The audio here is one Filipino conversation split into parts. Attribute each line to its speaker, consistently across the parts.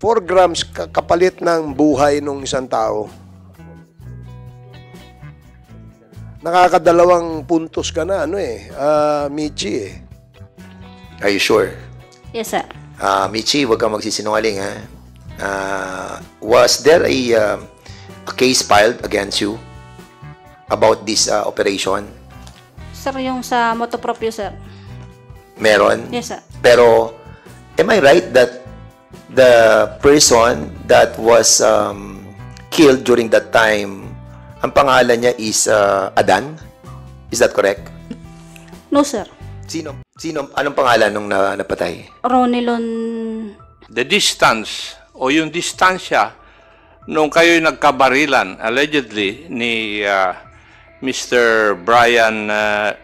Speaker 1: 4 grams kapalit ng buhay ng isang tao. Nakakadalawang puntos ka na, Michi eh.
Speaker 2: Are you sure?
Speaker 3: Yes, sir.
Speaker 2: Michi, huwag kang magsisinungaling, ha? Was there a case filed against you about this operation?
Speaker 3: Sir, yung sa motopropyo, sir.
Speaker 2: Meron?
Speaker 3: Yes, sir.
Speaker 2: Pero, am I right that the person that was killed during that time, ang pangalan niya is Adan? Is that correct?
Speaker 3: No, sir.
Speaker 2: Anong pangalan nung napatay?
Speaker 3: Ronilon.
Speaker 4: The distance o yung distansya nung kayo'y nagkabarilan allegedly ni Mr. Brian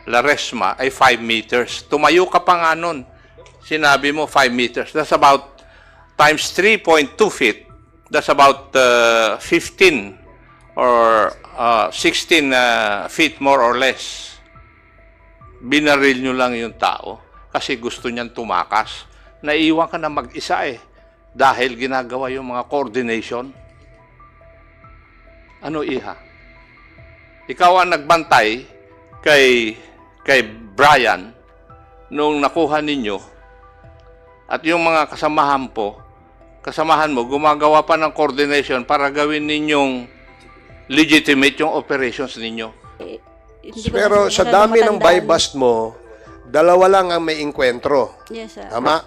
Speaker 4: Laresma ay 5 meters. Tumayo ka pa nga nun. Sinabi mo 5 meters. That's about times 3.2 feet. That's about 15 or 16 feet more or less. Binaril nyo lang yung tao kasi gusto niyan tumakas. Naiiwan ka na mag-isa dahil ginagawa yung mga coordination. Ano, Iha? Ikaw ang nagbantay kay Brian nung nakuha ninyo at yung mga kasamahan mo gumagawa pa ng coordination para gawin ninyong legitimate yung operations ninyo.
Speaker 1: Pero sa dami ng buy-bust mo, 2 lang ang may inkwentro.
Speaker 3: Yes, sir.
Speaker 1: Tama?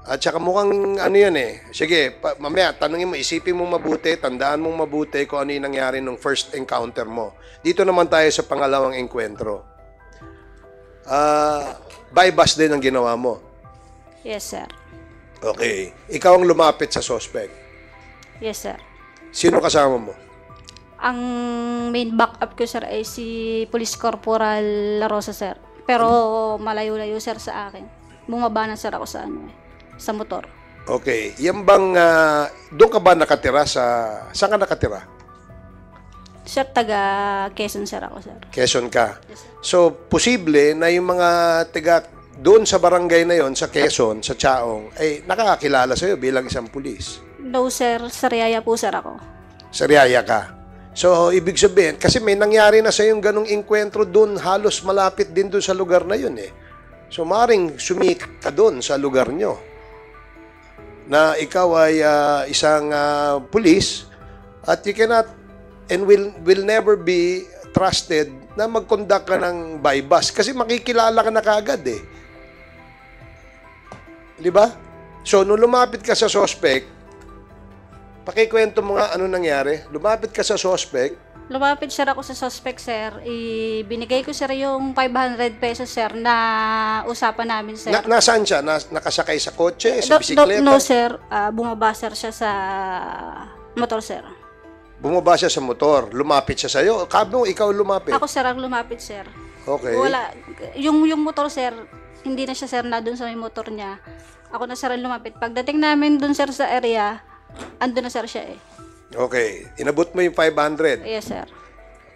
Speaker 1: At saka mukhang yan eh. Sige, mamaya, tanungin mo, isipin mo mabuti, tandaan mong mabuti kung ano yung nangyari nung first encounter mo. Dito naman tayo sa pangalawang enkwentro. Buy-bust din ang ginawa mo.
Speaker 3: Yes, sir.
Speaker 1: Okay. Ikaw ang lumapit sa suspect.
Speaker 3: Yes, sir.
Speaker 1: Sino kasama mo?
Speaker 3: Ang main backup ko, sir, ay si Police Corporal La Rosa, sir. Pero malayo-layo, sir, sa akin. Bumaba na, sir, ako sa motor.
Speaker 1: Okay. Yan bang, doon ka ba nakatira saan ka nakatira?
Speaker 3: Sir, taga Quezon, sir, ako, sir.
Speaker 1: Quezon ka.
Speaker 3: Yes, sir.
Speaker 1: So, posible na yung mga doon sa barangay na yon sa Quezon, sa Chaong, ay nakakakilala sa'yo bilang isang pulis.
Speaker 3: No, sir. Sa Riyaya po, sir, ako.
Speaker 1: Sa Riyaya ka. So, ibig sabihin, kasi may nangyari na sa yung ganong enkwentro doon, halos malapit din doon sa lugar na yun eh. So, maring sumikat ka doon sa lugar nyo na ikaw ay isang pulis at you cannot and will never be trusted na mag-conduct ka ng buy-bust kasi makikilala ka na kaagad eh. Di ba? So, nung lumapit ka sa suspect, pakikwento mo nga ano nangyari. Lumapit ka sa suspect.
Speaker 3: Lumapit, sir, ako sa suspect, sir. Binigay ko, sir, yung 500 pesos, sir, na usapan namin, sir.
Speaker 1: Nasaan siya? Nakasakay sa kotse? Sa bisikleta?
Speaker 3: No, sir. Bumaba, sir, siya sa motor, sir.
Speaker 1: Bumaba siya sa motor. Lumapit siya sa'yo. Kamo, ikaw lumapit.
Speaker 3: Ako, sir, ang lumapit, sir.
Speaker 1: Okay.
Speaker 3: Wala. Yung motor, sir, hindi na siya, sir, na dun sa may motor niya. Ako na, sir, ang lumapit. Pagdating namin dun, sir, sa area, ando na, sir, siya eh.
Speaker 1: Okay. Inabot mo yung 500.
Speaker 3: Yes, sir.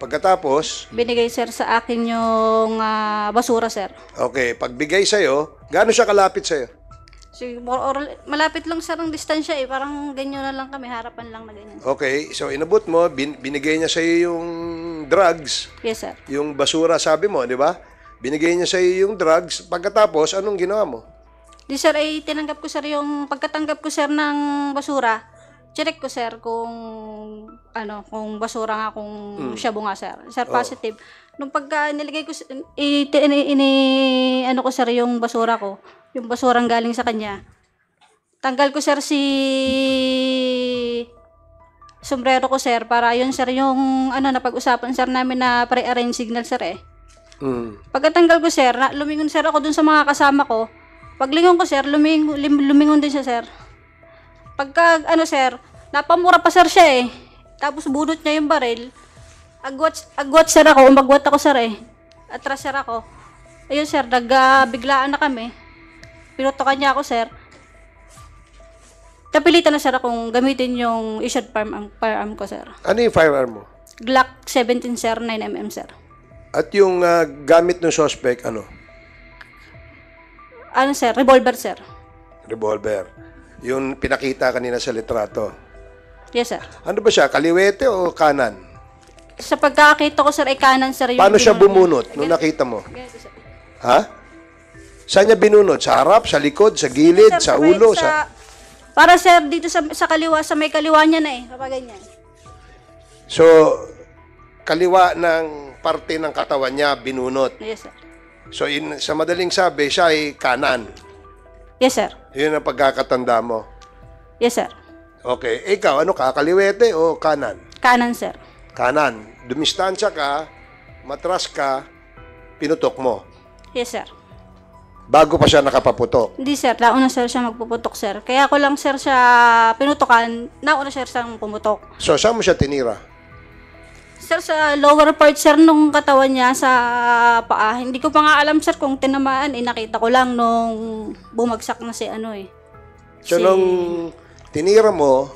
Speaker 1: Pagkatapos?
Speaker 3: Binigay, sir, sa akin yung basura, sir.
Speaker 1: Okay. Pagbigay sa'yo, gaano siya kalapit sa'yo?
Speaker 3: So, malapit lang, sir, ang distansya eh. Parang ganyan na lang kami, harapan lang na ganyan.
Speaker 1: Okay. So, inabot mo, binigay niya sa'yo yung drugs.
Speaker 3: Yes, sir.
Speaker 1: Yung basura, sabi mo, di ba? Binigay niya sa'yo yung drugs. Pagkatapos, anong ginawa mo?
Speaker 3: Di, sir, ay tinanggap ko, sir, yung pagkatanggap ko, sir, ng basura. Check ko, sir, kung basura nga, kung shabu nga, sir. Sir, positive. Nung pagka nilagay ko, ko, sir, yung basura ko, yung basurang galing sa kanya. Tanggal ko, sir, si sombrero ko, sir, para yun, sir, yung napag-usapan, sir, namin na pre-arrange signal, sir, eh. Pagkatanggal ko, sir, lumingon, sir, ako dun sa mga kasama ko. Paglingon ko, sir, lumingon din siya, sir. Pagka, sir, napamura pa, sir, siya, eh. Tapos bunot niya yung baril. Agwat, sir, ako. Umagwat ako, sir, eh. Atras, sir, ako. Ayun, sir, biglaan na kami. Pinutokan niya ako, sir. Napilitan na, sir, akong gamitin yung issued firearm ko, sir.
Speaker 1: Ano yung firearm mo?
Speaker 3: Glock 17, sir, 9mm, sir.
Speaker 1: At yung gamit ng suspect, ano?
Speaker 3: Sir? Revolver, sir.
Speaker 1: Revolver. Yung pinakita kanina sa litrato.
Speaker 3: Yes, sir.
Speaker 1: Ano ba siya? Kaliwete o kanan?
Speaker 3: Sa pagkakita ko, sir, ay kanan, sir. Yung
Speaker 1: Paano siya
Speaker 3: binunot
Speaker 1: bumunot
Speaker 3: niya.
Speaker 1: nung nakita mo?
Speaker 3: Ganito, sir.
Speaker 1: Ha? Saan niya binunot? Sa harap, sa likod, sa gilid,
Speaker 3: Sir,
Speaker 1: sa
Speaker 3: may-
Speaker 1: ulo? Sa...
Speaker 3: Para, sir, dito sa kaliwa, sa may kaliwa niya na eh. Kapag ganyan.
Speaker 1: So, kaliwa ng parte ng katawan niya, binunot.
Speaker 3: Yes, sir.
Speaker 1: So, sa madaling sabi, siya ay kanan.
Speaker 3: Yes, sir.
Speaker 1: Yun ang pagkakatanda mo.
Speaker 3: Yes, sir.
Speaker 1: Okay. Ikaw, ano ka? Kaliwete o kanan?
Speaker 3: Kanan, sir.
Speaker 1: Kanan. Dumistansya ka, matras ka, pinutok mo.
Speaker 3: Yes, sir.
Speaker 1: Bago pa siya nakapaputok.
Speaker 3: Hindi, sir. Nauna, sir, siya magpuputok, sir. Kaya ko lang, sir, siya pinutokan. Nauna, sir, siyang pumutok.
Speaker 1: So, saan mo siya tinira?
Speaker 3: Sir, sa lower part, sir, nung katawan niya sa paa. Hindi ko pa nga alam, sir, kung tinamaan. Nakita ko lang nung bumagsak na si ano eh.
Speaker 1: So, nung tinira mo,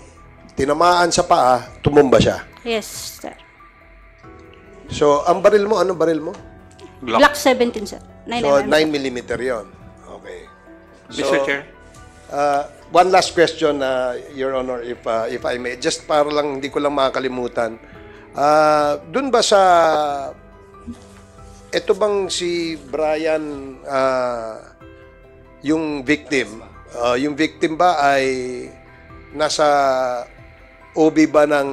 Speaker 1: tinamaan sa paa, tumumba siya.
Speaker 3: Yes, sir.
Speaker 1: So, ang baril mo, anong baril mo?
Speaker 3: Glock 17, sir. 9
Speaker 1: So,
Speaker 3: mm.
Speaker 1: 9mm yon. Okay.
Speaker 4: Mr. Chair?
Speaker 1: One last question, Your Honor, if I may. Just para lang, hindi ko lang makakalimutan. Doon ba sa... Ito bang si Brian, yung victim? Yung victim ba ay nasa OB ba ng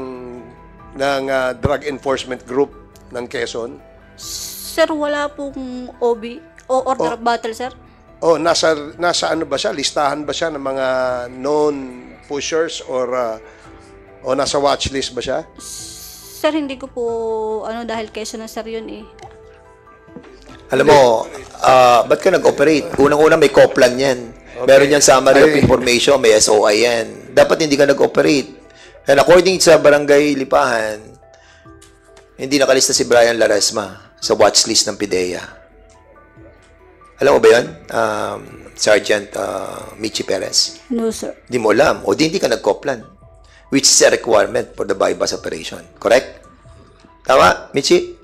Speaker 1: Drug Enforcement Group ng Quezon?
Speaker 3: Sir, wala pong OB o order of battle, sir.
Speaker 1: O nasa ano ba siya? Listahan ba siya ng mga known pushers or o nasa watch list ba siya?
Speaker 3: Sir, hindi ko po, dahil Quezon na, sir, yun eh.
Speaker 2: Alam mo, ba't ka nag-operate? Unang-una may COPLAN yan. Meron yan summary of information, may SOI yan. Dapat hindi ka nag-operate. And according sa Barangay Lipahan, hindi nakalista si Brian Laresma sa watchlist ng PIDEA. Alam mo ba yun? Sergeant Michi Perez.
Speaker 3: No, sir.
Speaker 2: Hindi mo alam. O di hindi ka nag-COPLAN. Which is a requirement for the bypass operation. Correct? Tama, Michi?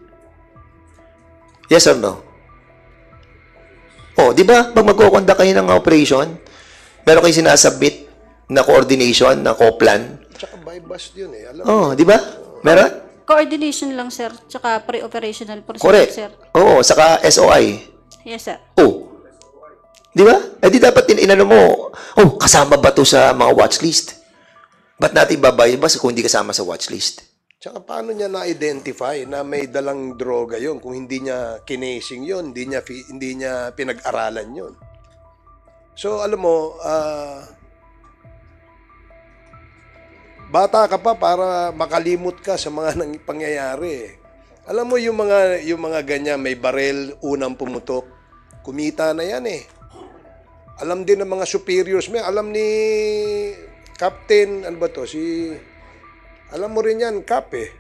Speaker 2: Yes or no? Oh, di ba? Pag magkukonda kayo ng operation, meron kayo sinasubmit na coordination, na COPLAN.
Speaker 1: Tsaka bypass yun eh. Alam mo.
Speaker 2: Oh, di ba? Meron?
Speaker 3: Coordination lang, sir, tsaka pre-operational procedure,
Speaker 2: Correct.
Speaker 3: sir.
Speaker 2: Oo, saka SOI.
Speaker 3: Yes, sir.
Speaker 2: Oh. Di ba? Eh di dapat inano mo, oh, kasama ba to sa mga watchlist? Ba't natin babayabas kung hindi kasama sa watchlist?
Speaker 1: Tsaka paano niya na-identify na may dalang droga yon kung hindi niya kinasing yon, hindi niya pinag-aralan yon. So alam mo, bata ka pa para makalimot ka sa mga pangyayari. Alam mo yung mga ganyan, may barel, unang pumutok, kumita na yan eh. Alam din ng mga superiors mo, alam ni Captain, ano ba to, alam mo rin yan, Cap eh.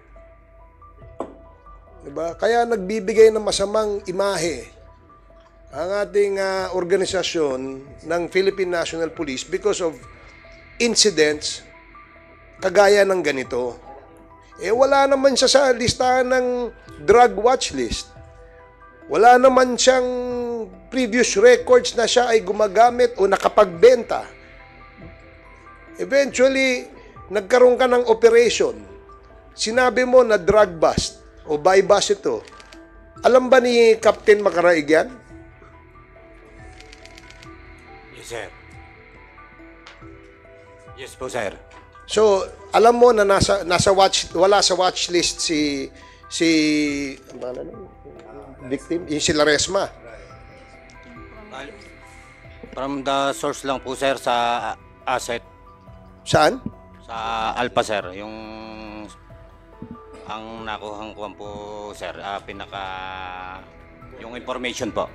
Speaker 1: Diba? Kaya nagbibigay ng masamang imahe ang ating organisasyon ng Philippine National Police because of incidents kagaya ng ganito. Eh wala naman siya sa listahan ng drug watch list. Wala naman siyang previous records na siya ay gumagamit o nakapagbenta. Eventually, nagkaroon ka ng operation. Sinabi mo na drug bust o buy bust ito. Alam ba ni Captain Macaraig yan?
Speaker 5: Yes, sir. Yes po, sir.
Speaker 1: So, alam mo na wala sa watch list si victim, si Laresma.
Speaker 5: From the source lang po, sir, sa asset.
Speaker 1: Saan?
Speaker 5: Sa Alpha, sir. Ang nakuhang kuwan po, sir, yung information po.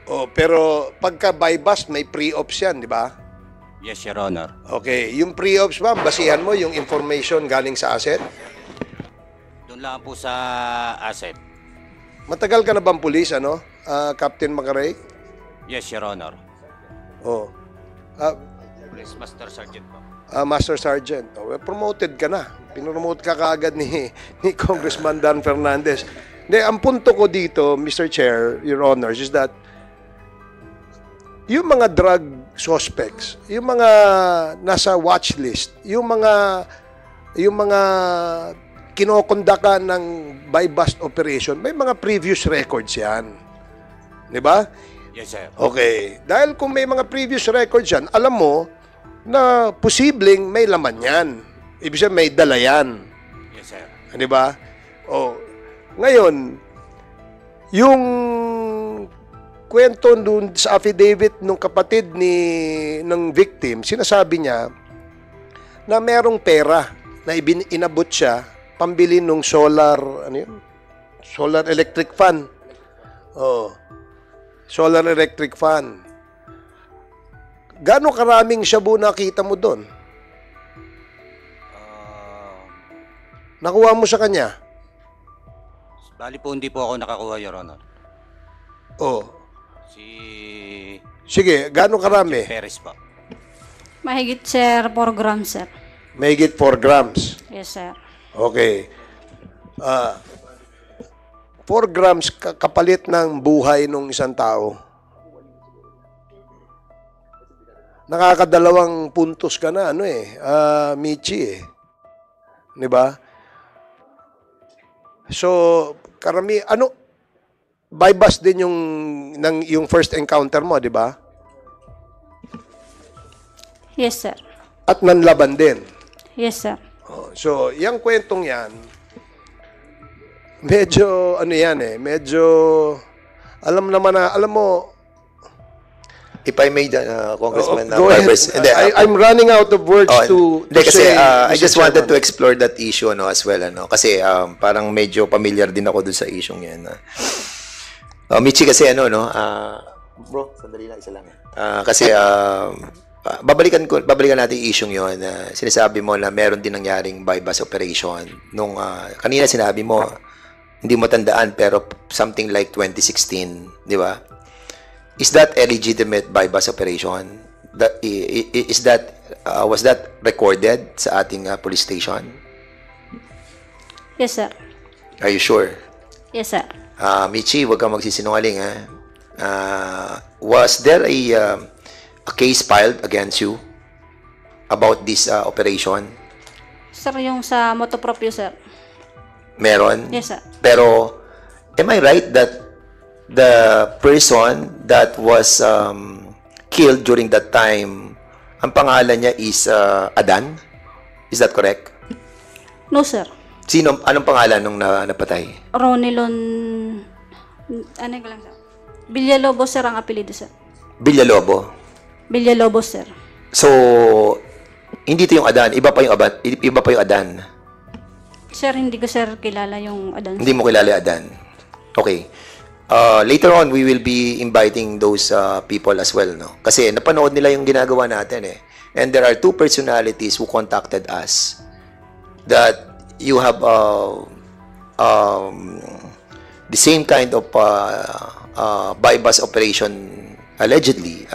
Speaker 1: Oh, pero pagka buy bust, may pre-ops yan, di ba?
Speaker 5: Yes, Your Honor.
Speaker 1: Okay, yung pre-ops ba, basihan mo yung information galing sa asset?
Speaker 5: Doon lang po sa asset.
Speaker 1: Matagal ka na bang pulis, Captain Macaray?
Speaker 5: Yes, Your Honor.
Speaker 1: Oh.
Speaker 5: Police Master Sergeant po.
Speaker 1: Master Sergeant. Oh, well, promoted ka na. Pinromote ka kaagad ni Congressman Dan Fernandez. Ang punto ko dito, Mr. Chair, Your Honors, is that yung mga drug suspects, yung mga nasa watch list, yung mga kinokondakan ng buy bust operation, may mga previous records yan. Di ba?
Speaker 5: Yes, sir.
Speaker 1: Okay. Dahil kung may mga previous records yan, alam mo na posibleng may laman yan. Ibig sabihin, may dala yan.
Speaker 5: Yes, sir.
Speaker 1: Di ba? O, ngayon, yung kwento dun sa affidavit ng kapatid ng victim, sinasabi niya na merong pera na inabot siya pambili ng solar, ano yun? Solar electric fan. Oh. Solar electric fan. Gaano karaming shabu nakita mo doon? Nakuha mo sa kanya?
Speaker 5: Bali po, hindi po ako nakakuha, Your Honor.
Speaker 1: Oh.
Speaker 5: Si
Speaker 1: Sige, gaano karami?
Speaker 5: Perez po.
Speaker 3: Mahigit, sir, 4 grams, sir.
Speaker 1: Mahigit 4 grams.
Speaker 3: Yes, sir.
Speaker 1: Okay. 4 grams kapalit ng buhay ng isang tao. Nakakadalawang puntos ka na, Michi eh. Di ba? So, buy bust din yung first encounter mo, di ba?
Speaker 3: Yes, sir.
Speaker 1: At nanlaban din.
Speaker 3: Yes, sir.
Speaker 1: So, yung kwentong yan, medyo, medyo, alam mo,
Speaker 2: If I may, Congressman
Speaker 1: go ahead.
Speaker 2: Barbers. Hindi,
Speaker 1: I'm running out of words to
Speaker 2: hindi, kasi
Speaker 1: say,
Speaker 2: I
Speaker 1: Mr.
Speaker 2: just wanted
Speaker 1: Chairman.
Speaker 2: to explore that issue as well. Kasi parang medyo familiar din ako dun sa issue yan. Michi, kasi bro, sandali lang, isa lang. Kasi babalikan natin yung issue yun. Sinasabi mo na meron din nangyaring buy bust operation. Kanina sinabi mo, hindi mo tandaan, pero something like 2016, di ba? Is that a legitimate buy bust operation? Was that recorded sa ating police station?
Speaker 3: Yes, sir.
Speaker 2: Are you sure?
Speaker 3: Yes, sir.
Speaker 2: Michi, huwag kang magsisinungaling, ha? Was there a case filed against you about this operation?
Speaker 3: Sir, yung sa motopropyo, sir.
Speaker 2: Meron?
Speaker 3: Yes, sir.
Speaker 2: Pero, am I right that the person that was killed during that time, ang pangalan niya is Adan? Is that correct?
Speaker 3: No, sir.
Speaker 2: Anong pangalan nung napatay?
Speaker 3: Ronilon... Ano ko lang, sir? Villalobos, sir, ang apelido, sir.
Speaker 2: Villalobo.
Speaker 3: Villalobos, sir.
Speaker 2: So, hindi ito yung Adan. Iba pa yung Adan.
Speaker 3: Sir, hindi ko, sir, kilala yung Adan.
Speaker 2: Hindi mo kilala yung Adan. Okay. Later on, we will be inviting those people as well, no? Kasi napanood nila yung ginagawa natin, eh. And there are 2 personalities who contacted us that you have the same kind of buy bust operation allegedly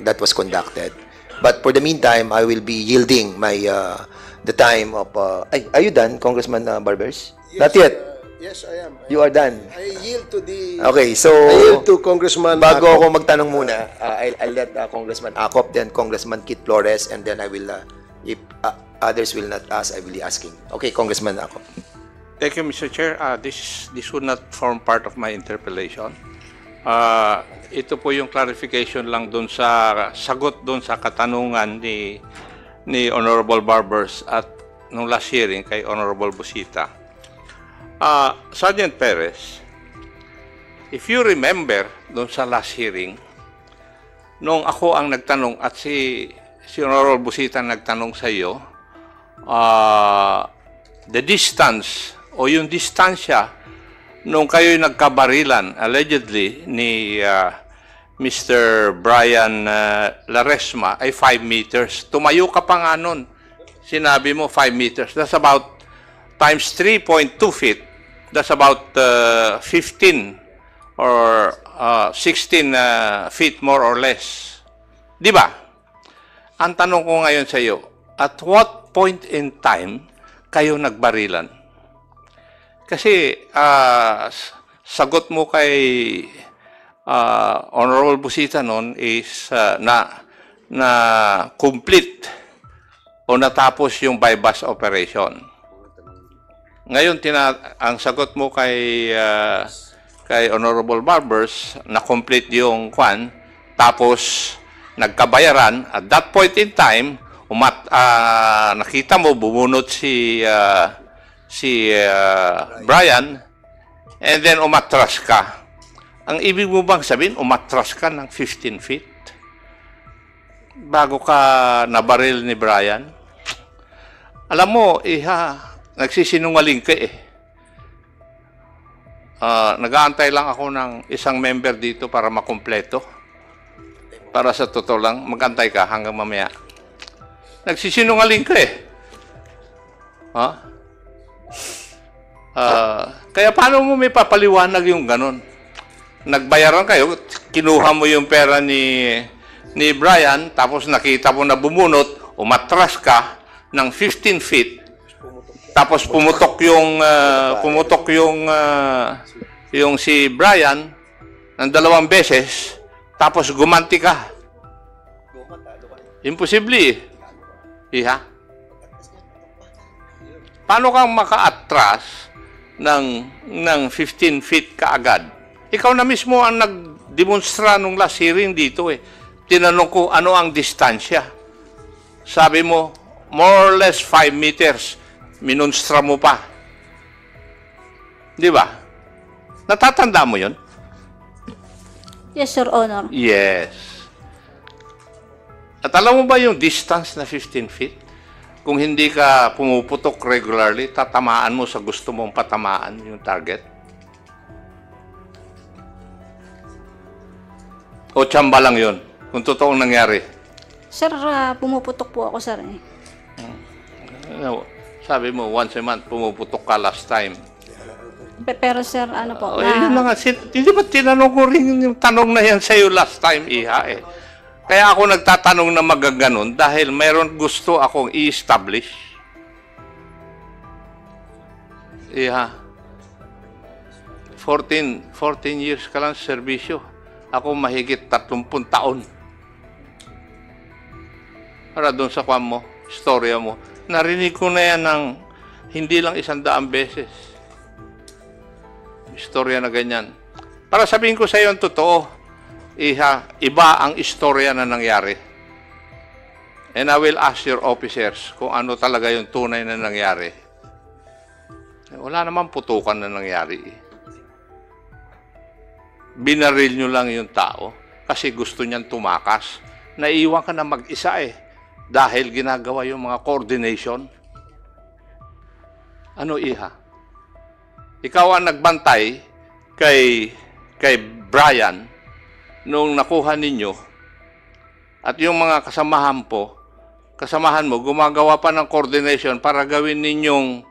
Speaker 2: that was conducted. But for the meantime, I will be yielding the time of... are you done, Congressman Barbers?
Speaker 1: Yes,
Speaker 2: Not yet.
Speaker 1: Yes, I am.
Speaker 2: You are done.
Speaker 1: I yield to the...
Speaker 2: Okay, so...
Speaker 1: I yield to Congressman...
Speaker 2: Bago ako magtanong muna, I'll let Congressman Acop, then Congressman Kit Flores, and then I will, if others will not ask, I will be asking. Okay, Congressman Acop.
Speaker 4: Thank you, Mr. Chair. This would not form part of my interpellation. Ito po yung clarification lang dun sa sagot dun sa katanungan ni Honorable Barbers at nung last hearing kay Honorable Busita. Sergeant Perez, if you remember dun sa last hearing, nung ako ang nagtanong at si Honorable Busita nagtanong sa iyo, the distance o yung distansya nung kayo'y nagkabarilan, allegedly, ni Mr. Brian Laresma ay 5 meters. Tumayo ka pa nga nun. Sinabi mo 5 meters. That's about times 3.2 feet. That's about 15 or 16 feet more or less. Di ba? Ang tanong ko ngayon sa iyo, at what point in time kayo nagbarilan? Kasi sagot mo kay Honorable Busita noon is na complete o natapos yung bypass operation. Ngayon, ang sagot mo kay Honorable Barbers, na-complete yung kwan, tapos nagkabayaran. At that point in time, nakita mo, bumunot si Brian, and then umatras ka. Ang ibig mo bang sabihin, umatras ka ng 15 feet? Bago ka nabaril ni Brian? Alam mo, nagsisinungaling ka eh. Nag-aantay lang ako ng isang member dito para makumpleto. Para sa totoo lang, mag-antay ka hanggang mamaya. Nagsisinungaling ka eh. Kaya paano mo may papaliwanag yung ganun? Nagbayaran kayo, kinuha mo yung pera ni Brian, tapos nakita mo na bumunot, umatras ka ng 15 feet, tapos pumutok yung si Brian ng 2 beses, tapos gumanti ka. Imposible eh. Iha? Paano kang maka-atras ng 15 feet kaagad? Ikaw na mismo ang nag-demonstra nung last hearing dito eh. Tinanong ko ano ang distansya. Sabi mo, more or less 5 meters. Minonstra mo pa. Di ba? Natatanda mo yun?
Speaker 3: Yes, Your Honor.
Speaker 4: Yes. At alam mo ba yung distance na 15 feet? Kung hindi ka pumuputok regularly, tatamaan mo sa gusto mong patamaan yung target? O tsamba lang yun, kung totoong nangyari?
Speaker 3: Sir, pumuputok po ako, sir.
Speaker 4: Sabi mo, once a month, pumuputok ka last time.
Speaker 3: Pero sir, ano po?
Speaker 4: Yun na nga, hindi ba tinanong ko rin yung tanong na yan sa'yo last time, Iha eh. Kaya ako nagtatanong na magaganon dahil mayroon gusto akong i-establish. Iha, 14 years ka lang sa serbisyo. Ako mahigit 30 taon. Para doon sa kwan mo, istorya mo. Narinig ko na yan ng hindi lang 100 beses. Istorya na ganyan. Para sabihin ko sa iyo ang totoo, Iha, iba ang istorya na nangyari. And I will ask your officers kung ano talaga yung tunay na nangyari. Wala namang putukan na nangyari eh. Binaril nyo lang yung tao kasi gusto niyan tumakas. Naiiwan ka na mag-isa eh dahil ginagawa yung mga coordination. Ano, Iha? Ikaw ang nagbantay kay Brian nung nakuha ninyo at yung mga kasamahan mo gumagawa pa ng coordination para gawin ninyong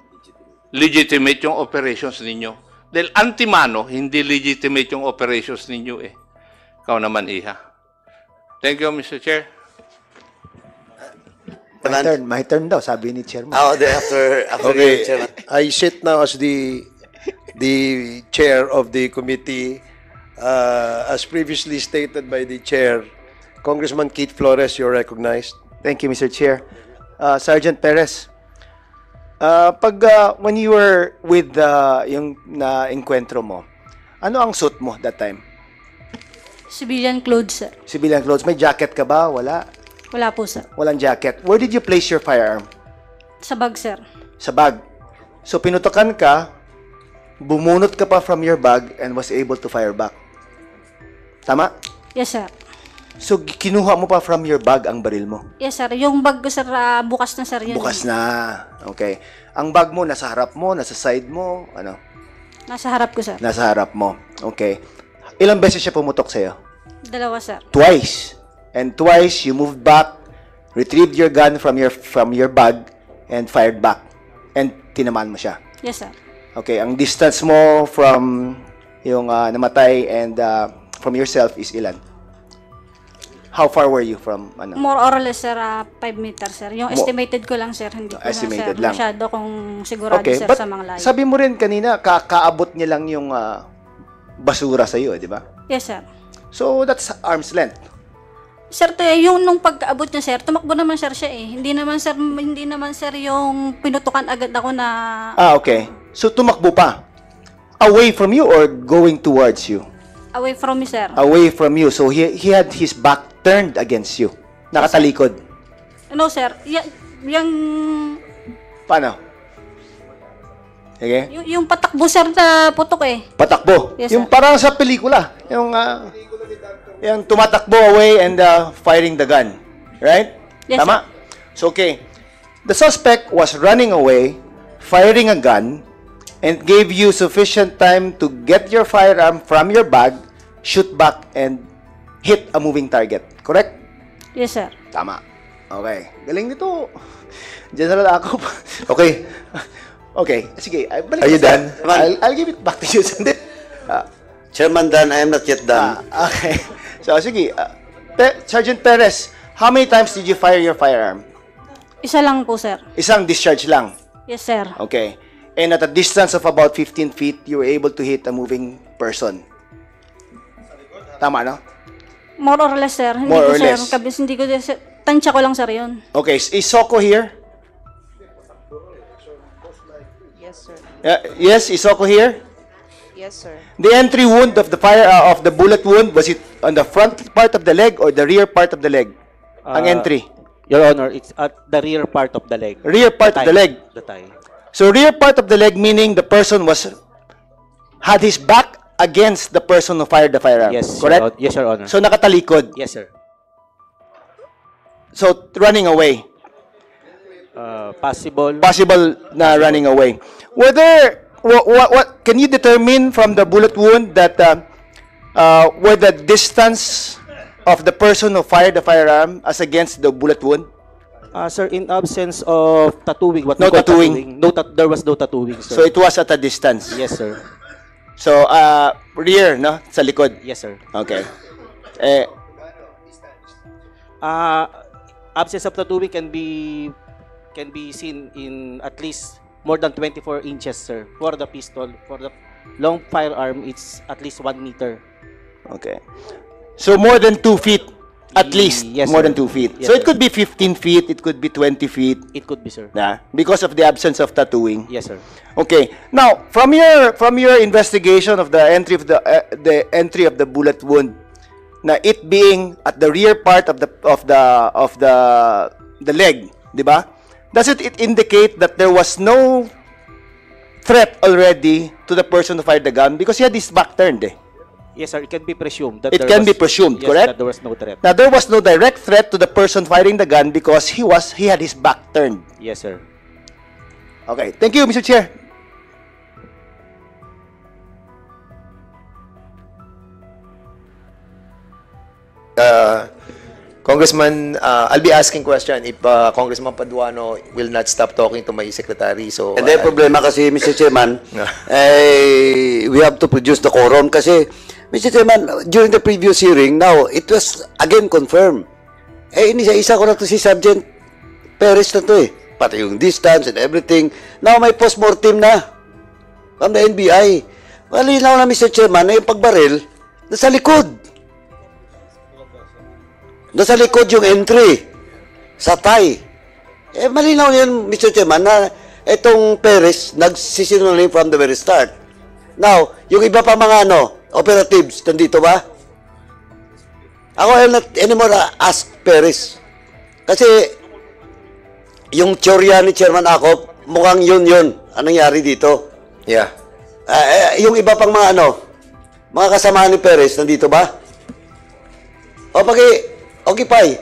Speaker 4: legitimate yung operations ninyo. Dahil antimano, hindi legitimate yung operations ninyo eh. Ikaw naman, Iha. Thank you, Mr. Chair.
Speaker 6: My turn daw, sabi ni Chairman.
Speaker 5: After
Speaker 1: Okay,
Speaker 5: Chairman.
Speaker 1: I sit now as the chair of the committee. As previously stated by the chair, Congressman Keith Flores, you're recognized.
Speaker 6: Thank you, Mr. Chair. Sergeant Perez, when you were with yung na-encuentro mo, ano ang suit mo that time?
Speaker 3: Civilian clothes, sir.
Speaker 6: Civilian clothes. May jacket ka ba? Wala.
Speaker 3: Wala po, sir.
Speaker 6: Walang jacket. Where did you place your firearm?
Speaker 3: Sa bag, sir.
Speaker 6: Sa bag. So, pinutokan ka, bumunot ka pa from your bag and was able to fire back. Tama?
Speaker 3: Yes, sir.
Speaker 6: So, kinuha mo pa from your bag ang baril mo?
Speaker 3: Yes, sir. Yung bag ko, sir, bukas na, sir. Yun.
Speaker 6: Bukas na. Okay. Ang bag mo, nasa harap mo, nasa side mo, ano?
Speaker 3: Nasa harap ko, sir.
Speaker 6: Nasa harap mo. Okay. Ilang beses siya pumutok sa'yo?
Speaker 3: 2, sir.
Speaker 6: Twice. And twice, you moved back, retrieved your gun from your bag, and fired back. And tinamaan mo siya.
Speaker 3: Yes, sir.
Speaker 6: Okay. Ang distance mo from yung namatay and from yourself is ilan? How far were you from, ano?
Speaker 3: More or less, sir, 5 meters, sir. Yung estimated ko lang, sir. Hindi ko na,
Speaker 6: Estimated
Speaker 3: sir,
Speaker 6: lang.
Speaker 3: masyado kung sigurado,
Speaker 6: Okay,
Speaker 3: sir,
Speaker 6: but
Speaker 3: sa mga layo.
Speaker 6: sabi mo rin kanina, kaabot niya lang yung basura sa'yo, di ba?
Speaker 3: Yes, sir.
Speaker 6: So that's arm's length.
Speaker 3: Sir, yung nung pagkaabot niya, sir, tumakbo naman sir siya eh. Hindi naman sir yung pinutukan agad ako na
Speaker 6: Okay. So tumakbo pa. Away from you or going towards you?
Speaker 3: away from me, sir.
Speaker 6: Away from you. So he had his back turned against you. Nakatalikod.
Speaker 3: No, sir. Yung
Speaker 6: Paano? Okay?
Speaker 3: yung patakbo, sir, na putok eh.
Speaker 6: Patakbo.
Speaker 3: Yes,
Speaker 6: Yung
Speaker 3: sir.
Speaker 6: parang sa pelikula. Yung tumatakbo away and firing the gun. Right?
Speaker 3: Yes,
Speaker 6: Tama? So, okay. The suspect was running away, firing a gun, and gave you sufficient time to get your firearm from your bag, shoot back, and hit a moving target. Correct?
Speaker 3: Yes, sir.
Speaker 6: Tama. Okay. Galing nito. General Akop. Okay. Okay. Sige. Balik
Speaker 2: Are you
Speaker 6: ko, sir.
Speaker 2: done?
Speaker 6: I'll give it back to you. Sandali.
Speaker 7: Chairman Dan, I am not yet done.
Speaker 6: Okay. So, sige. Sergeant Perez, how many times did you fire your firearm?
Speaker 3: Isa lang po, sir.
Speaker 6: Isang discharge lang.
Speaker 3: Yes, sir.
Speaker 6: Okay. And at a distance of about 15 feet, you were able to hit a moving person. Tama, no?
Speaker 3: More or less, sir. Hindi
Speaker 6: More
Speaker 3: ko,
Speaker 6: or
Speaker 3: sir.
Speaker 6: less.
Speaker 3: Hindi ko, sir. Tansya ko lang, sir, yun.
Speaker 6: Okay. Is Soko here?
Speaker 8: Yes, sir.
Speaker 6: Yes, is Soko here?
Speaker 8: Yes, sir.
Speaker 6: The entry wound of the of the bullet wound, was it on the front part of the leg or the rear part of the leg? Ang entry.
Speaker 9: Your Honor, it's at the rear part of the leg.
Speaker 6: Rear part of the leg.
Speaker 9: The thigh.
Speaker 6: So rear part of the leg meaning the person had his back against the person who fired the firearm.
Speaker 9: Yes,
Speaker 6: correct?
Speaker 9: Yes, Your Honor.
Speaker 6: So nakatalikod.
Speaker 9: Yes, sir.
Speaker 6: So running away.
Speaker 9: Possible.
Speaker 6: Possible na running away. Whether what can you determine from the bullet wound that where the distance of the person who fired the firearm as against the bullet wound?
Speaker 9: Sir, in absence of tattooing, what
Speaker 6: No
Speaker 9: we call
Speaker 6: tattooing.
Speaker 9: there was no tattooing, sir.
Speaker 6: So it was at a distance.
Speaker 9: Yes, sir.
Speaker 6: So rear, no, sa likod.
Speaker 9: Yes, sir.
Speaker 6: Okay.
Speaker 9: Absence of tattooing can be seen in at least more than 24 inches, sir. For the pistol, for the long firearm, it's at least 1 meter.
Speaker 6: Okay. So more than 2 feet, at least.
Speaker 9: Yes,
Speaker 6: more
Speaker 9: sir.
Speaker 6: than 2 feet.
Speaker 9: Yes,
Speaker 6: So it
Speaker 9: sir.
Speaker 6: could be 15 feet, it could be 20 feet,
Speaker 9: It could be, sir.
Speaker 6: because of the absence of tattooing.
Speaker 9: Yes, sir.
Speaker 6: Okay. Now, from your investigation of the entry of the bullet wound, na it being at the rear part of the leg, di ba? Does it indicate that there was no threat already to the person who fired the gun because he had his back turned?
Speaker 9: Yes, sir. It can be presumed that
Speaker 6: It
Speaker 9: there
Speaker 6: can
Speaker 9: was-
Speaker 6: be presumed,
Speaker 9: yes,
Speaker 6: correct?
Speaker 9: that there was no threat.
Speaker 6: Now, there was no direct threat to the person firing the gun because he had his back turned.
Speaker 9: Yes, sir.
Speaker 6: Okay. Thank you, Mr. Chair.
Speaker 2: Congressman, I'll be asking question if Congressman Paduano will not stop talking to my secretary. So,
Speaker 7: Hindi, problema kasi, Mr. Chairman, we have to produce the quorum kasi, Mr. Chairman, during the previous hearing, now, it was again confirmed. Inisa-isa ko na to si Sergeant Perez na to pati yung distance and everything. Now, may post-mortem na from the NBI. Malinaw na, Mr. Chairman, na yung pagbaril, nasa likod. Nasa likod yung entry sa thigh. Malinaw yan, Mr. Chairman, na itong Perez nagsisinungaling from the very start. Now, yung iba pa mga operatives, nandito ba? Ako, I'll not anymore ask Perez. Kasi, yung teorya ni Chairman Akop, mukhang yun. Anong nangyari dito?
Speaker 2: yeah.
Speaker 7: Yung iba pang mga mga kasama ni Perez, nandito ba? Okay, Pai.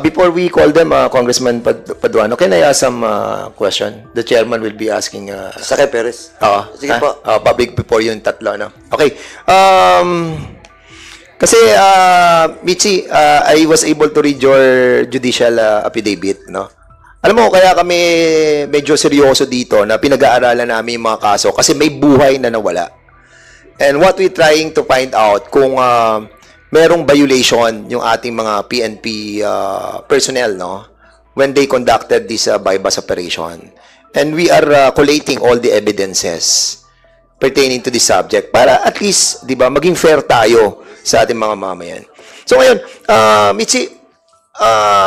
Speaker 2: Before we call them, Congressman Paduano, can I ask some question? The chairman will be asking.
Speaker 7: Sa kay Perez. Sige po.
Speaker 2: Public before yung tatlo, no? Okay. Kasi, Michi, I was able to read your judicial affidavit, no? Alam mo, kaya kami medyo seryoso dito na pinag-aaralan namin yung mga kaso kasi may buhay na nawala. And what we trying to find out kung merong violation yung ating mga PNP personnel, no? When they conducted this bypass operation. And we are collating all the evidences pertaining to this subject para at least, di ba, maging fair tayo sa ating mga mamayan. So ngayon, Michi,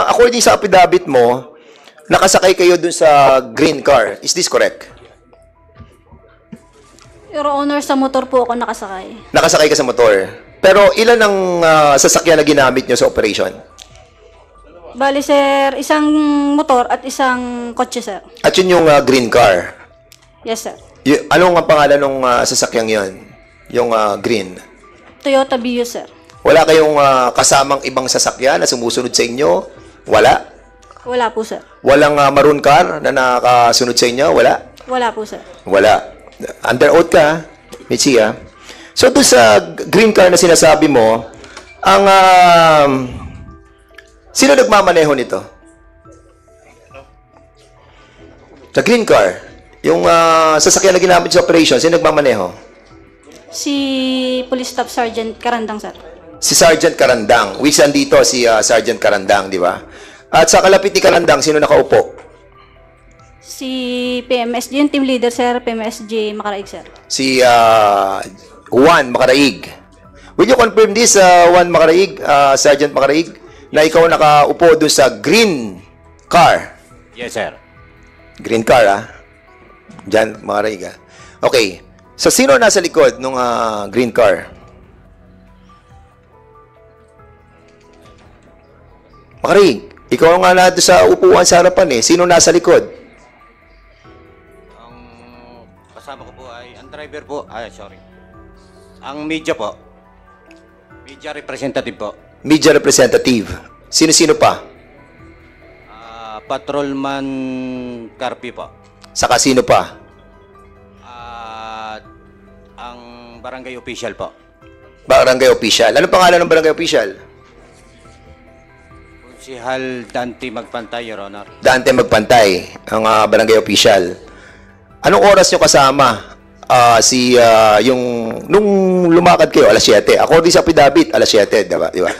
Speaker 2: according sa affidavit mo, nakasakay kayo dun sa green car. Is this correct?
Speaker 3: Your Honor, sa motor po ako nakasakay.
Speaker 2: Nakasakay ka sa motor. Pero ilan ang sasakyan na ginamit nyo sa operation?
Speaker 3: Bali, sir, isang motor at isang kotse, sir.
Speaker 2: At yun yung green car.
Speaker 3: Yes, sir.
Speaker 2: Anong ang pangalan ng sasakyang yon? Yung green?
Speaker 3: Toyota Vios, sir.
Speaker 2: Wala kayong kasamang ibang sasakyan na sumusunod sa inyo? Wala?
Speaker 3: Wala po, sir.
Speaker 2: Walang maroon car na nakasunod sa inyo? Wala?
Speaker 3: Wala po, sir.
Speaker 2: Wala. Under oath ka, Michi, ha? So, doon sa green car na sinasabi mo, ang sino nagmamaneho nito? Sa green car, yung sasakyan na ginamit sa operation, sino nagmamaneho?
Speaker 3: Si Police Staff Sergeant Karandang, sir.
Speaker 2: Si Sergeant Karandang. Which andito si Sergeant Karandang, di ba? At sa kalapit ni Karandang, sino nakaupo?
Speaker 3: Si PMSG, yung team leader, sir, PMSG Macaraig, sir.
Speaker 2: Si Juan Macaraig. Will you confirm this, Juan Macaraig, Sergeant Macaraig, na ikaw nakaupo doon sa green car?
Speaker 5: Yes, sir.
Speaker 2: Green car, ha? Diyan, Macaraig, ha? Okay. So, sino nasa likod ng green car? Macaraig, ikaw nga na doon sa upuan sa harapan, eh. Sino nasa likod?
Speaker 5: Kasama ko po ay, ang driver po, sorry. Ang media po. Media representative po.
Speaker 2: Media representative. Sino-sino pa?
Speaker 5: Patrolman Carpi po.
Speaker 2: Saka sino pa?
Speaker 5: Ang barangay official po.
Speaker 2: Barangay official. Ano pangalan ng barangay official?
Speaker 5: Konsehal Dante Magpantay, Your Honor.
Speaker 2: Dante Magpantay, ang barangay official. Anong oras nyo kasama? Nung lumakad kayo, alas 7. According sa affidavit, alas 7, diba?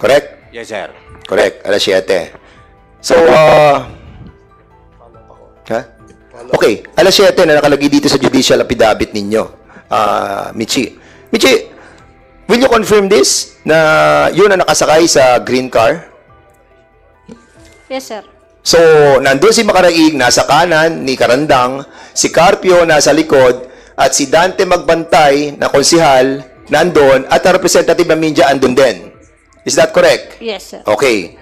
Speaker 2: Correct?
Speaker 5: Yes, sir.
Speaker 2: Correct, alas 7. So, okay, alas 7 na nakalagay dito sa judicial affidavit ninyo, Michi. Michi, will you confirm this? Na yun ang nakasakay sa green car?
Speaker 3: Yes, sir.
Speaker 2: So, nandun si Macaraig, nasa kanan ni Karandang, si Carpio nasa likod, at si Dante Magbantay na konsihal nandun, at ang representative ng media andun din. Is that correct?
Speaker 3: Yes, sir.
Speaker 2: Okay.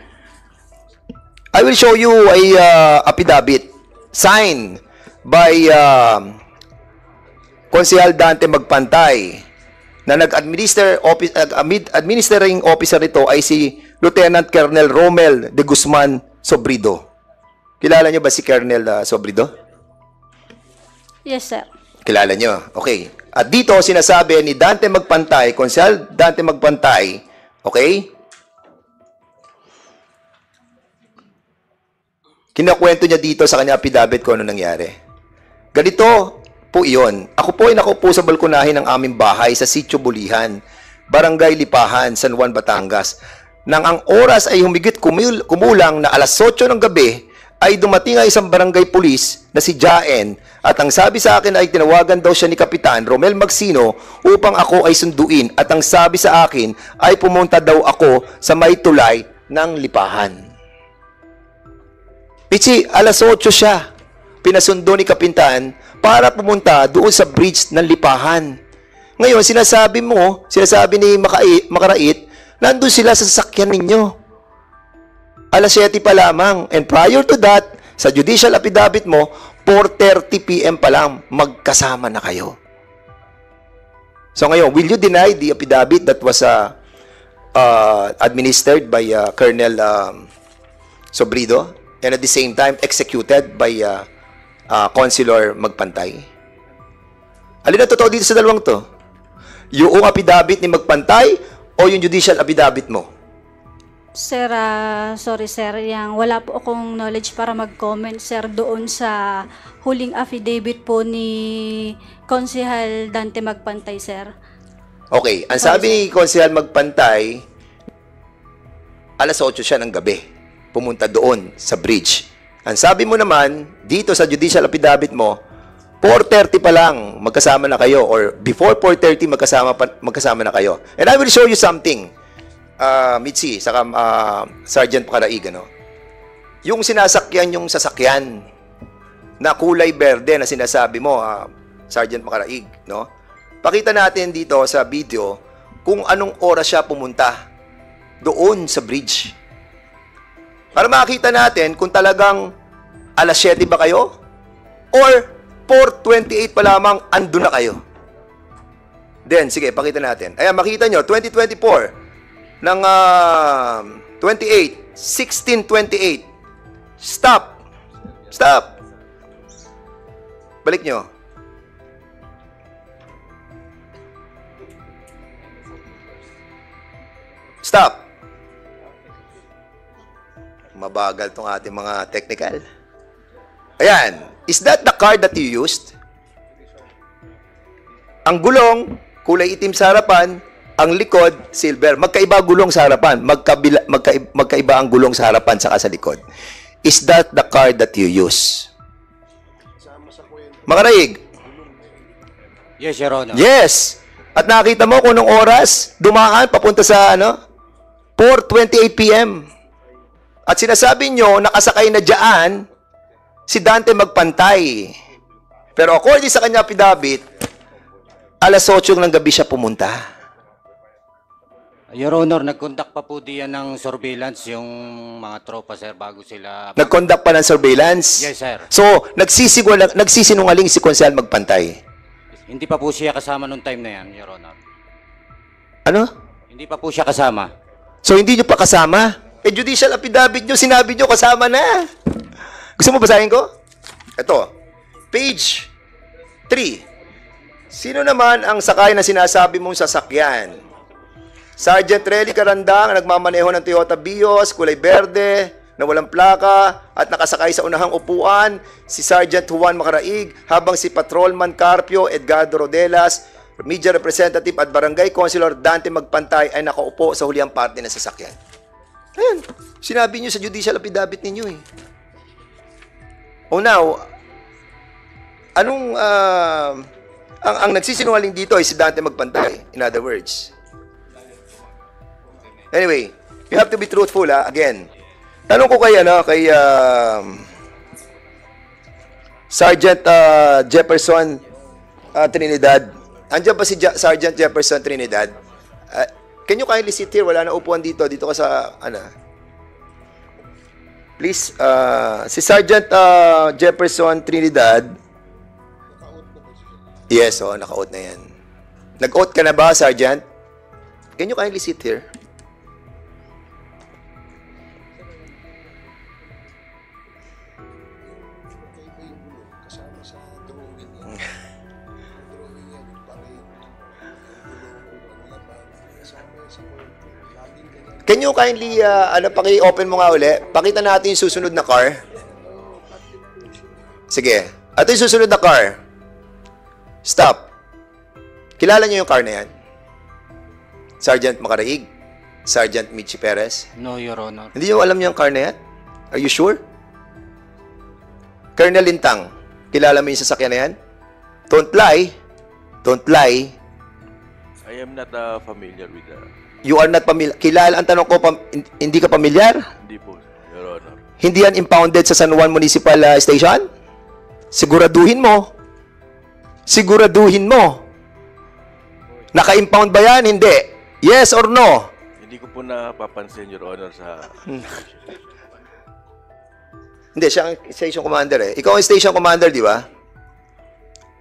Speaker 2: I will show you a affidavit signed by Konsihal Dante Magpantay na administering officer nito ay si Lieutenant Colonel Romel de Guzman Sobrido. Kilala nyo ba si Colonel Sobrido?
Speaker 3: Yes, sir.
Speaker 2: Kilala nyo. Okay. At dito, sinasabi ni Dante Magpantay, Konsehal Dante Magpantay, okay? Kinakwento niya dito sa kanya affidavit kung ano nangyari. Ganito po iyon. Ako po ay nakaupo sa balkonahin ng aming bahay sa Sitio Bulihan, Barangay Lipahan, San Juan, Batangas. Nang ang oras ay humigit kumulang na alas 8 ng gabi, ay dumating ang isang barangay pulis na si Jaen at ang sabi sa akin ay tinawagan daw siya ni Kapitan Romel Magsino upang ako ay sunduin at ang sabi sa akin ay pumunta daw ako sa may tulay ng Lipahan. Pichi, alas 8 siya. Pinasundo ni Kapitan para pumunta doon sa bridge ng Lipahan. Ngayon, sinasabi ni Macarait, nandun sila sa sasakyan ninyo. Alas 7 pa lamang. And prior to that, sa judicial affidavit mo, 4:30 p.m. pa lang, magkasama na kayo. So ngayon, will you deny the affidavit that was administered by Colonel Sobrido and at the same time executed by Consular Magpantay? Alin ang totoo dito sa dalawang to? Yung affidavit ni Magpantay o yung judicial affidavit mo?
Speaker 3: Sir, sorry sir, wala po akong knowledge para mag-comment sir doon sa huling affidavit po ni Konsehal Dante Magpantay, sir.
Speaker 2: Okay, ang sabi ni Konsehal Magpantay, alas 8 siya ng gabi, pumunta doon sa bridge. Ang sabi mo naman, dito sa judicial affidavit mo, 4:30 pa lang, magkasama na kayo. Or before 4:30, magkasama na kayo. And I will show you something, Mitzi, saka Sergeant Makaraig, ano? Yung sinasakyan yung sasakyan na kulay berde na sinasabi mo, Sergeant Makaraig, no? Pakita natin dito sa video kung anong oras siya pumunta doon sa bridge. Para makita natin kung talagang alas 7 ba kayo or 4:28 pa lamang andun na kayo. Then, sige, pakita natin. Ayan, makita nyo, 2024 ng 28, 16:28. Stop. Stop. Balik nyo. Stop. Mabagal tong ating mga technical. Ayan. Is that the car that you used? Ang gulong, kulay itim sa harapan, ang likod, silver. Magkaiba gulong sa harapan. Magkaiba ang gulong sa harapan saka sa likod. Is that the car that you use? Makaraig?
Speaker 5: Yes, Your Honor.
Speaker 2: Yes. At nakita mo kung anong oras dumaan papunta sa 4:28 p.m. At sinasabi nyo, nakasakay na dyan si Dante Magpantay. Pero according sa kanya affidavit, alas 8 ng gabi siya pumunta.
Speaker 5: Your Honor, nag-conduct pa po diyan ng surveillance yung mga tropa, sir, bago sila...
Speaker 2: Nag-conduct pa ng surveillance?
Speaker 5: Yes, sir.
Speaker 2: So, nagsisinungaling si Konsehal Magpantay?
Speaker 5: Hindi pa po siya kasama nung time na yan, Your Honor.
Speaker 2: Ano?
Speaker 5: Hindi pa po siya kasama.
Speaker 2: So, hindi nyo pa kasama? Judicial affidavit nyo, sinabi nyo kasama na. Gusto mo basahin ko? Ito. Page 3. Sino naman ang sakay na sinasabi mong sasakyan? Sergeant Relly Carandang, nagmamaneho ng Toyota Vios, kulay berde, na walang plaka, at nakasakay sa unahang upuan, si Sergeant Juan Makaraig, habang si Patrolman Carpio Edgardo Rodelas, Media Representative at Barangay Councilor Dante Magpantay ay nakaupo sa huliang parte ng sasakyan. Ayan. Sinabi nyo sa judicial affidavit ninyo eh. Oh now, anong, ang nagsisinungaling dito ay si Dante Magpantay, in other words. Anyway, you have to be truthful, again. Tanong ko kay, Sergeant Jefferson Trinidad. Andiyan pa si Sergeant Jefferson Trinidad. Can you kindly sit here? Wala na upuan dito. Dito ka sa, Please, si Sergeant Jefferson Trinidad. Yes, naka-out na yan. Nag-out ka na ba, Sergeant? Can you kindly sit here? Can you kindly, paki-open mo nga uli? Pakita natin yung susunod na car. Sige. Ito yung susunod na car. Stop. Kilala niyo yung car na yan? Sergeant Makaraig? Sergeant Michi Perez?
Speaker 5: No, Your Honor.
Speaker 2: Hindi niyo alam yung car na yan? Are you sure? Colonel Lintang, kilala mo yung sasakyan na yan? Don't lie. Don't lie.
Speaker 10: I am not familiar with that.
Speaker 2: You are not familiar. Kilala, ang tanong ko, hindi ka pamilyar?
Speaker 10: Hindi po, Your Honor.
Speaker 2: Hindi yan impounded sa San Juan Municipal Station? Siguraduhin mo. Siguraduhin mo. Naka-impound ba yan? Hindi. Yes or no?
Speaker 10: Hindi ko po napapansin, Your Honor, sa...
Speaker 2: Hindi, siya ang station commander eh. Ikaw ang station commander, di ba?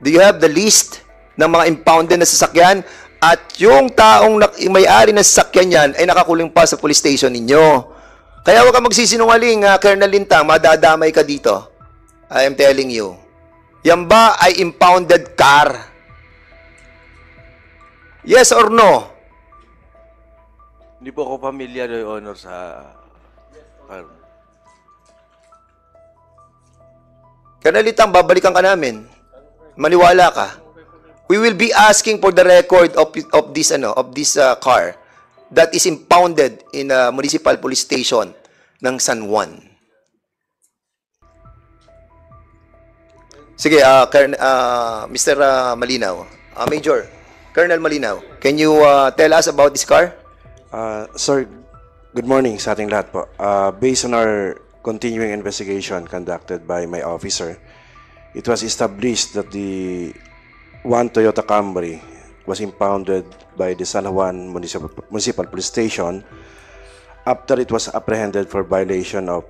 Speaker 2: Do you have the list ng mga impounded na sasakyan? At yung taong may-ari ng sasakyan yan ay nakakulong pa sa police station ninyo. Kaya huwag kang magsisinungaling, Colonel Lintang, madadamay ka dito. I am telling you. Yan ba ay impounded car? Yes or no?
Speaker 10: Hindi po ako familiar, Your Honor, sa...
Speaker 2: Colonel Lintang, babalikan ka namin. Maniwala ka. We will be asking for the record of this car that is impounded in a municipal police station ng San Juan. Sige, Mr. Malinaw. Major, Colonel Malinaw, can you tell us about this car?
Speaker 11: Sir, good morning sa ating lahat po. Based on our continuing investigation conducted by my officer, it was established that the one Toyota Camry was impounded by the San Juan Municipal Police Station after it was apprehended for violation of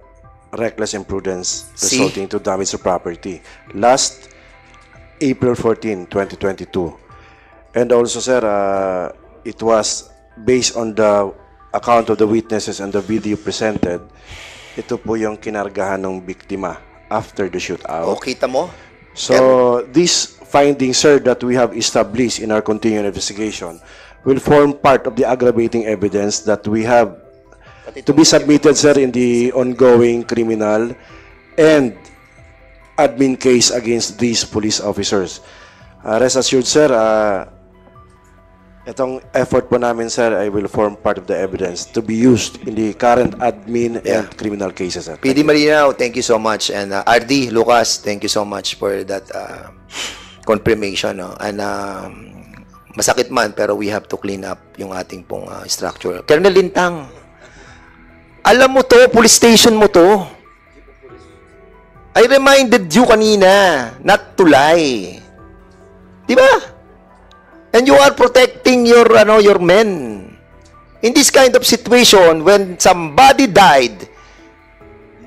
Speaker 11: reckless imprudence resulting to damage to property last April 14, 2022. And also, sir, it was based on the account of the witnesses and the video presented, ito po yung kinargahan ng biktima after the shootout.
Speaker 2: Kita mo?
Speaker 11: So, these findings, sir, that we have established in our continuing investigation will form part of the aggravating evidence that we have to be submitted, sir, in the ongoing criminal and admin case against these police officers. Rest assured, sir, itong effort po namin, sir, I will form part of the evidence to be used in the current admin and criminal cases, sir.
Speaker 2: PD Malinaw, thank you so much. And RD, Lucas, thank you so much for that confirmation. No? And masakit man, pero we have to clean up yung ating pong structure. Colonel Lintang, alam mo to, police station mo to. I reminded you kanina, not to lie. Di ba? And you are protecting your men. In this kind of situation, when somebody died,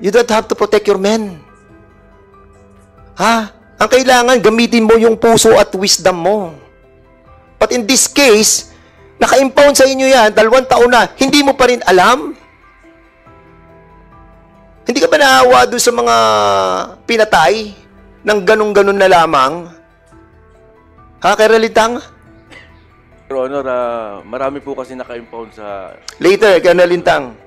Speaker 2: you don't have to protect your men. Ha? Ang kailangan, gamitin mo yung puso at wisdom mo. But in this case, naka-impound sa inyo yan, 2 taon na, hindi mo pa rin alam? Hindi ka ba naawa doon sa mga pinatay ng ganun-ganun na lamang? Ha, Colonel Lintang?
Speaker 10: Your Honor, marami po kasi naka-impound sa...
Speaker 2: Later, Colonel Lintang.